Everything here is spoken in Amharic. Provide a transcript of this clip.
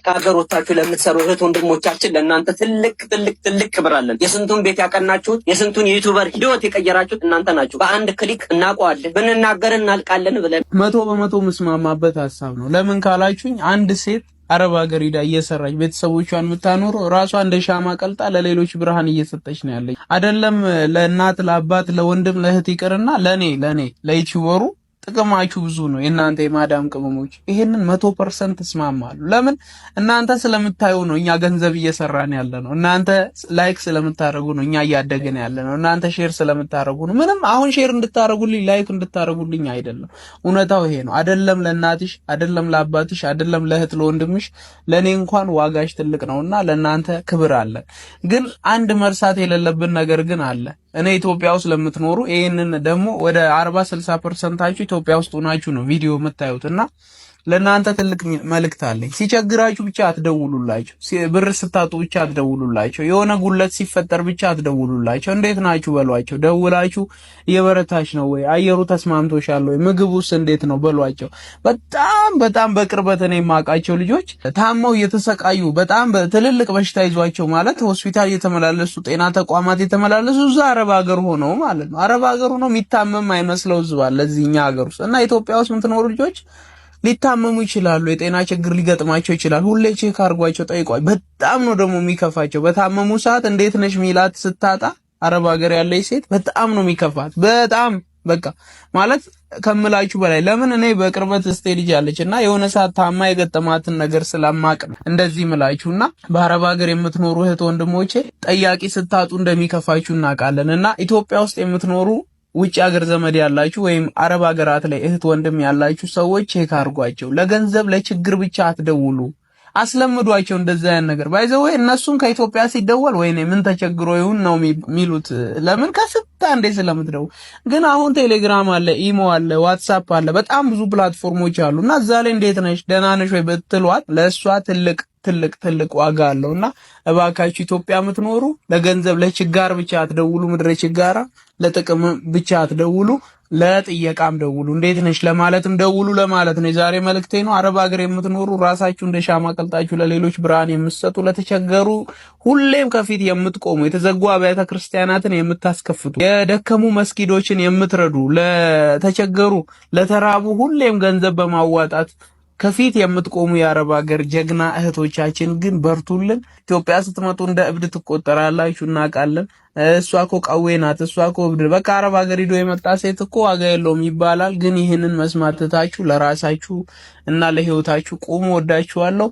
ከሀገር ወጣችሁ ለምትሰሩ እህት ወንድሞቻችን ለእናንተ ትልቅ ክብር አለን። የስንቱን ቤት ያቀናችሁት የስንቱን ዩቲዩበር ህይወት የቀየራችሁት እናንተ ናችሁ። በአንድ ክሊክ እናውቀዋለን፣ ብንናገር እናልቃለን ብለን 100% መስማማበት ሀሳብ ነው። ለምን ካላችሁኝ አንድ ሴት አረብ ሀገር ሄዳ እየሰራች ቤተሰቦቿን የምታኖረው ራሷ እንደ ሻማ ቀልጣ ለሌሎች ብርሃን እየሰጠች ነው ያለች። አይደለም ለእናት ለአባት ለወንድም ለእህት ይቅርና ለኔ ለዩቲዩበሩ ጥቅማችሁ ብዙ ነው። የእናንተ የማዳም ቅመሞች ይሄንን 100% ተስማማሉ። ለምን እናንተ ስለምታዩ ነው እኛ ገንዘብ እየሰራን ያለ ነው። እናንተ ላይክ ስለምታረጉ ነው እኛ እያደገን ያለ ነው። እናንተ ሼር ስለምታረጉ ነው። ምንም አሁን ሼር እንድታረጉልኝ ላይክ እንድታረጉልኝ አይደለም። እውነታው ይሄ ነው። አይደለም ለእናትሽ፣ አይደለም ለአባትሽ፣ አይደለም ለእህት ለወንድምሽ፣ ለኔ እንኳን ዋጋሽ ትልቅ ነውና ለእናንተ ክብር አለ። ግን አንድ መርሳት የሌለብን ነገር ግን አለ። እኔ ኢትዮጵያ ውስጥ ለምትኖሩ ይሄንን ደግሞ ወደ 40-60% ኢትዮጵያ ውስጥ ሆናችሁ ነው ቪዲዮ የምታዩትና ለእናንተ ትልቅ መልእክት አለኝ። ሲቸግራችሁ ብቻ አትደውሉላቸው። ብር ስታጡ ብቻ አትደውሉላቸው። የሆነ ጉለት ሲፈጠር ብቻ አትደውሉላቸው። እንዴት ናችሁ በሏቸው። ደውላችሁ እየበረታች ነው ወይ፣ አየሩ ተስማምቶሻል ወይ፣ ምግቡስ እንዴት ነው በሏቸው። በጣም በቅርበት እኔ የማውቃቸው ልጆች ታመው እየተሰቃዩ በጣም ትልልቅ በሽታ ይዟቸው ማለት ሆስፒታል እየተመላለሱ ጤና ተቋማት እየተመላለሱ እዛ አረብ ሀገር ሆነው ማለት ነው። አረብ ሀገር ሆነው የሚታመም አይመስለው ህዝብ አለ እዚህኛ ሀገር ውስጥ እና ኢትዮጵያ ውስጥ የምትኖሩ ልጆች ሊታመሙ ይችላሉ። የጤና ችግር ሊገጥማቸው ይችላል። ሁሌ ቼክ አድርጓቸው፣ ጠይቋቸው። በጣም ነው ደግሞ የሚከፋቸው። በታመሙ ሰዓት እንዴት ነሽ ሚላት ስታጣ አረብ ሀገር ያለች ሴት በጣም ነው የሚከፋት። በጣም በቃ ማለት ከምላችሁ በላይ። ለምን እኔ በቅርበት ስቴጅ ያለችና የሆነ ሰዓት ታማ የገጠማትን ነገር ስለማቅ ነው እንደዚህ ምላችሁና በአረብ ሀገር የምትኖሩ እህት ወንድሞቼ ጠያቂ ስታጡ እንደሚከፋችሁ እናውቃለንና ኢትዮጵያ ውስጥ የምትኖሩ ውጭ ሀገር ዘመድ ያላችሁ ወይም አረብ ሀገራት ላይ እህት ወንድም ያላችሁ ሰዎች ቼክ አድርጓቸው። ለገንዘብ ለችግር ብቻ አትደውሉ። አስለምዷቸው እንደዛ ያን ነገር ባይዘው እነሱም ከኢትዮጵያ ሲደወል ወይኔ ምን ተቸግሮ ይሁን ነው የሚሉት። ለምን ከስታ እንደ ስለምትደው ግን አሁን ቴሌግራም አለ፣ ኢሞ አለ፣ ዋትስአፕ አለ፣ በጣም ብዙ ፕላትፎርሞች አሉና እዛ ላይ እንዴት ነሽ ደህና ነሽ ወይ ብትሏት ለእሷ ትልቅ ዋጋ አለውና እባካችሁ ኢትዮጵያ የምትኖሩ ለገንዘብ ለችጋር ብቻ አትደውሉ። ምድረ ችጋራ ለጥቅም ብቻ አትደውሉ። ለጥየቃም ደውሉ። እንዴት ነሽ ለማለትም ደውሉ ለማለት ነው የዛሬ መልእክቴ ነው። አረብ ሀገር የምትኖሩ ራሳችሁ እንደ ሻማ ቀልጣችሁ ለሌሎች ብርሃን የምትሰጡ ለተቸገሩ ሁሌም ከፊት የምትቆሙ የተዘጉ አብያተ ክርስቲያናትን የምታስከፍቱ የደከሙ መስጊዶችን የምትረዱ ለተቸገሩ ለተራቡ ሁሌም ገንዘብ በማዋጣት ከፊት የምትቆሙ የአረብ ሀገር ጀግና እህቶቻችን ግን በርቱልን። ኢትዮጵያ ስትመጡ እንደ እብድ ትቆጠራላችሁ እናውቃለን። እሷ እኮ ቀዌ ናት፣ እሷ እኮ እብድ፣ በቃ አረብ ሀገር ሄዶ የመጣ ሴት እኮ ዋጋ የለውም ይባላል። ግን ይህንን መስማት ትታችሁ ለራሳችሁ እና ለህይወታችሁ ቁሙ። ወዳችኋለሁ።